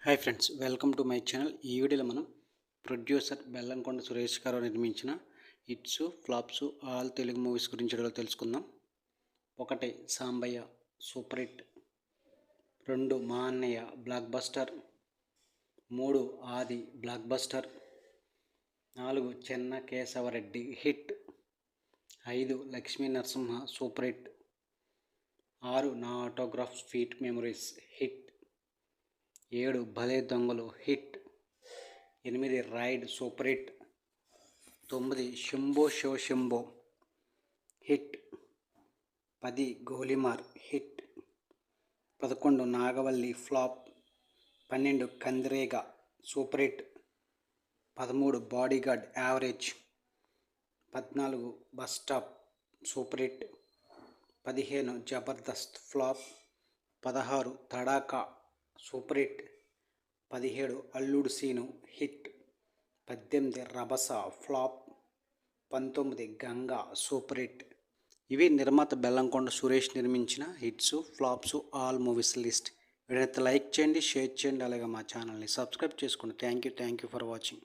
Hi friends, welcome to my channel. ఈ వీడియోలో మనం ప్రొడ్యూసర్ బెల్లంకొండ సురేష్ గారు నిర్మించిన hits flops all Telugu movies గురించి తెలుసుకుందాం. 1 సాంబయ్య సూపర్ హిట్, 2 మా అన్నయ్య block buster, 3 Aadi blockbuster, 4 Chenna Kesavareddy hit, 5 Lakshmi Narasimha super hit, 6 Naa autograph sweet memories hit, 7 Bhale Dongalu hit, 8 ride super hit, 9 Shambho Shiva Shambho hit, 10 Golimaar hit, 11 Nagavalli flop, 12 Kandireega super hit, 13 bodyguard average, 14 bus stop super hit, 15 Jabardasth flop, 16 Tadakha super hit, 17 Alludu Seenu hit, 18 Rabhasa flop, 19 Ganga super hit. ఇవి నిర్మాత బెల్లంకొండ సురేష్ నిర్మించిన hits flops all movies list. వీడియోని like చేయండి, share చేయండి, అలాగే మా ఛానల్ని subscribe చేసుకోండి. Thank you for watching.